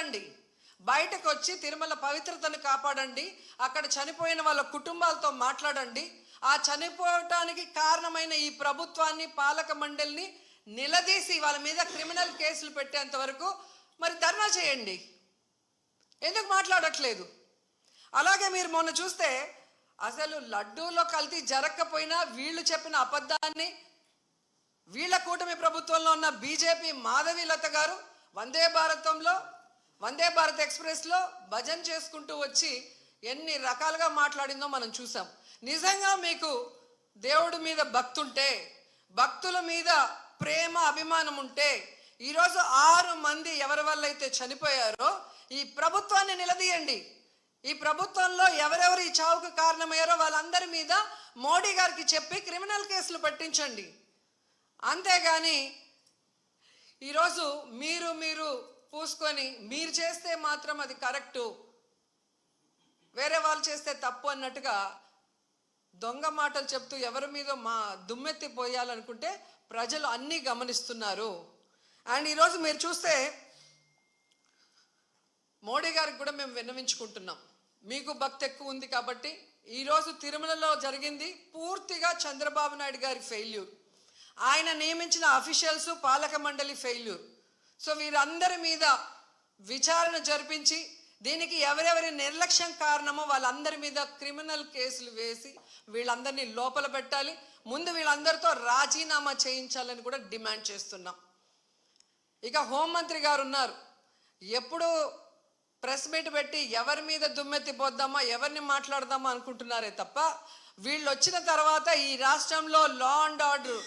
మాట్లాడండి, బయటకు వచ్చి తిరుమల పవిత్రతను కాపాడండి, అక్కడ చనిపోయిన వాళ్ళ కుటుంబాలతో మాట్లాడండి, ఆ చనిపోవటానికి కారణమైన ఈ ప్రభుత్వాన్ని పాలక మండలిని నిలదీసి వాళ్ళ మీద క్రిమినల్ కేసులు పెట్టేంత వరకు మరి ధర్నా చేయండి. ఎందుకు మాట్లాడట్లేదు? అలాగే మీరు మొన్న చూస్తే అసలు లడ్డూలో కల్తీ జరగకపోయినా వీళ్ళు చెప్పిన అబద్ధాన్ని వీళ్ళ కూటమి ప్రభుత్వంలో ఉన్న బీజేపీ మాధవీలత గారు వందే భారత్ ఎక్స్ప్రెస్లో భజన చేసుకుంటూ వచ్చి ఎన్ని రకాలుగా మాట్లాడిందో మనం చూసాం. నిజంగా మీకు దేవుడి మీద భక్తి ఉంటే, భక్తుల మీద ప్రేమ అభిమానం ఉంటే, ఈరోజు 6 మంది ఎవరి వల్ల అయితే చనిపోయారో ఈ ప్రభుత్వాన్ని నిలదీయండి. ఈ ప్రభుత్వంలో ఎవరెవరు ఈ చావుకు కారణమయ్యారో వాళ్ళందరి మీద మోడీ గారికి చెప్పి క్రిమినల్ కేసులు పెట్టించండి. అంతేగాని ఈరోజు మీరు పూసుకొని మీరు చేస్తే మాత్రం అది కరెక్టు, వేరే వాళ్ళు చేస్తే తప్పు అన్నట్టుగా దొంగ మాటలు చెప్తూ ఎవరి మీద దుమ్మెత్తి పోయాలనుకుంటే ప్రజలు అన్నీ గమనిస్తున్నారు. అండ్ ఈరోజు మీరు చూస్తే మోడీ గారికి కూడా మేము విన్నవించుకుంటున్నాం, మీకు భక్తి ఎక్కువ ఉంది కాబట్టి ఈరోజు తిరుమలలో జరిగింది పూర్తిగా చంద్రబాబు నాయుడు గారి ఫెయిల్యూర్, ఆయన నియమించిన అఫీషియల్స్ పాలక మండలి ఫెయిల్యూర్. సో వీరందరి మీద విచారణ జరిపించి దీనికి ఎవరెవరి నిర్లక్ష్యం కారణమో వాళ్ళందరి మీద క్రిమినల్ కేసులు వేసి వీళ్ళందరినీ లోపల పెట్టాలి. ముందు వీళ్ళందరితో రాజీనామా చేయించాలని కూడా డిమాండ్ చేస్తున్నాం. ఇక హోంమంత్రి గారు ఉన్నారు, ఎప్పుడు ప్రెస్ మీట్ పెట్టి ఎవరి మీద దుమ్మెత్తి పోద్దామా, ఎవరిని మాట్లాడదామా అనుకుంటున్నారే తప్ప వీళ్ళు వచ్చిన తర్వాత ఈ రాష్ట్రంలో లా అండ్ ఆర్డర్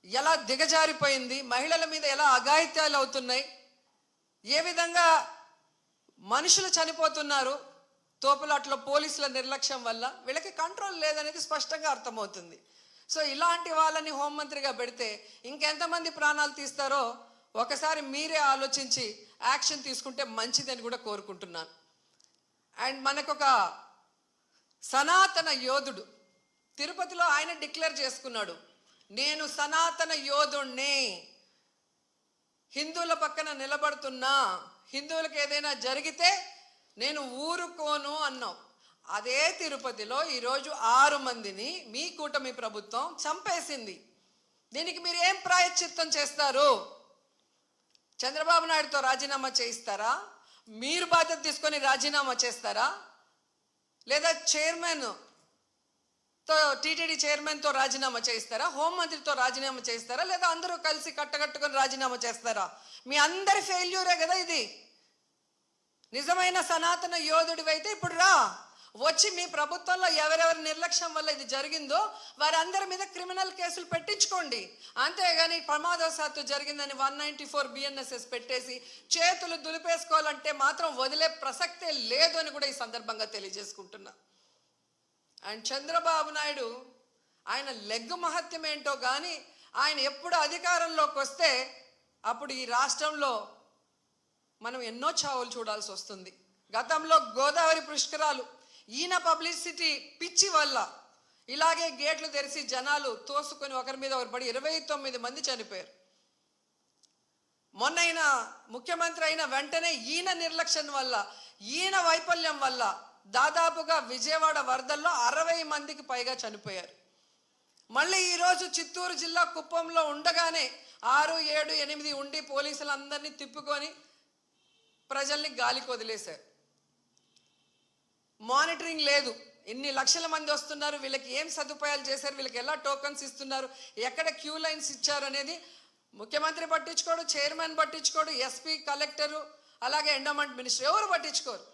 ఎలా దిగజారిపోయింది, మహిళల మీద ఎలా అఘాయిత్యాలు అవుతున్నాయి, ఏ విధంగా మనుషులు చనిపోతున్నారు తోపులాట్లో పోలీసుల నిర్లక్ష్యం వల్ల, వీళ్ళకి కంట్రోల్ లేదనేది స్పష్టంగా అర్థమవుతుంది. సో ఇలాంటి వాళ్ళని హోంమంత్రిగా పెడితే ఇంకెంతమంది ప్రాణాలు తీస్తారో ఒకసారి మీరే ఆలోచించి యాక్షన్ తీసుకుంటే మంచిదని కూడా కోరుకుంటున్నాను. అండ్ మనకొక సనాతన యోధుడు తిరుపతిలో ఆయన డిక్లేర్ చేసుకున్నాడు, నేను సనాతన యోధుణ్ణి, హిందువుల పక్కన నిలబడుతున్నా, హిందువులకు ఏదైనా జరిగితే నేను ఊరుకోను అన్నావు. అదే తిరుపతిలో ఈరోజు 6 మందిని మీ కూటమి ప్రభుత్వం చంపేసింది. దీనికి మీరు ఏం ప్రాయశ్చిత్తం చేస్తారు? చంద్రబాబు నాయుడుతో రాజీనామా చేయిస్తారా? మీరు బాధ్యత తీసుకొని రాజీనామా చేస్తారా? లేదా టీటీడీ చైర్మన్తో రాజీనామా చేయిస్తారా? హోంమంత్రితో రాజీనామా చేయిస్తారా? లేదా అందరూ కలిసి కట్టకట్టుకొని రాజీనామా చేస్తారా? మీ అందరి ఫెయిల్యూరే కదా ఇది. నిజమైన సనాతన యోధుడివైతే ఇప్పుడు వచ్చి మీ ప్రభుత్వంలో ఎవరెవరి నిర్లక్ష్యం వల్ల ఇది జరిగిందో వారందరి మీద క్రిమినల్ కేసులు పెట్టించుకోండి. అంతేగాని ప్రమాదవశాత్తు జరిగిందని 194 BNSS పెట్టేసి చేతులు దులిపేసుకోవాలంటే మాత్రం వదిలే ప్రసక్తే లేదు అని కూడా ఈ సందర్భంగా తెలియజేసుకుంటున్నా. అండ్ చంద్రబాబు నాయుడు ఆయన లెగ్గు మహత్యం ఏంటో కానీ ఆయన ఎప్పుడు అధికారంలోకి వస్తే అప్పుడు ఈ రాష్ట్రంలో మనం ఎన్నో చావులు చూడాల్సి వస్తుంది. గతంలో గోదావరి పుష్కరాలు ఈయన పబ్లిసిటీ పిచ్చి వల్ల ఇలాగే గేట్లు తెరిచి జనాలు తోసుకొని ఒకరి మీద ఒకరు పడి 29 మంది చనిపోయారు. మొన్న ముఖ్యమంత్రి అయిన వెంటనే ఈయన నిర్లక్ష్యం వల్ల, ఈయన వైఫల్యం వల్ల దాదాపుగా విజయవాడ వరదల్లో 60 మందికి పైగా చనిపోయారు. మళ్ళీ ఈరోజు చిత్తూరు జిల్లా కుప్పంలో ఉండగానే 6, 7, 8 ఉండి పోలీసులందరినీ తిప్పుకొని ప్రజల్ని గాలికి వదిలేశారు. మానిటరింగ్ లేదు, ఎన్ని లక్షల మంది వస్తున్నారు, వీళ్ళకి ఏం సదుపాయాలు చేశారు, వీళ్ళకి ఎలా టోకన్స్ ఇస్తున్నారు, ఎక్కడ క్యూ లైన్స్ ఇచ్చారు అనేది ముఖ్యమంత్రి పట్టించుకోడు, చైర్మన్ పట్టించుకోడు, ఎస్పీ, కలెక్టరు, అలాగే ఎండోమెంట్ మినిస్టర్ ఎవరు పట్టించుకోరు.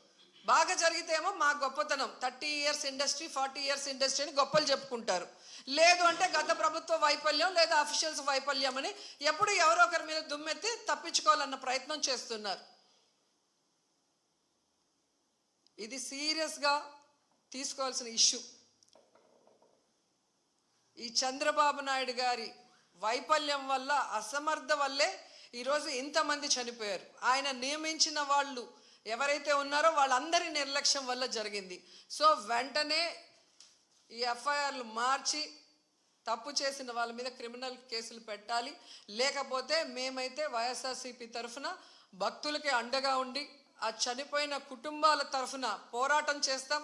బాగా జరిగితేమో మా గొప్పతనం 30 years ఇండస్ట్రీ 40 years ఇండస్ట్రీ అని గొప్పలు చెప్పుకుంటారు. లేదు అంటే గత ప్రభుత్వ వైఫల్యం లేదా అఫీషియల్స్ వైఫల్యం అని ఎప్పుడు ఎవరో ఒకరి మీద దుమ్మెత్తి తప్పించుకోవాలన్న ప్రయత్నం చేస్తున్నారు. ఇది సీరియస్గా తీసుకోవాల్సిన ఇష్యూ. ఈ చంద్రబాబు నాయుడు గారి వైఫల్యం వల్ల, అసమర్థ వల్లే ఈరోజు ఇంతమంది చనిపోయారు. ఆయన నియమించిన వాళ్ళు ఎవరైతే ఉన్నారో వాళ్ళందరి నిర్లక్ష్యం వల్ల జరిగింది. సో వెంటనే ఈ ఎఫ్ఐఆర్లు మార్చి తప్పు చేసిన వాళ్ళ మీద క్రిమినల్ కేసులు పెట్టాలి. లేకపోతే మేమైతే వైఎస్ఆర్సీపీ తరఫున భక్తులకి అండగా ఉండి ఆ చనిపోయిన కుటుంబాల తరఫున పోరాటం చేస్తాం.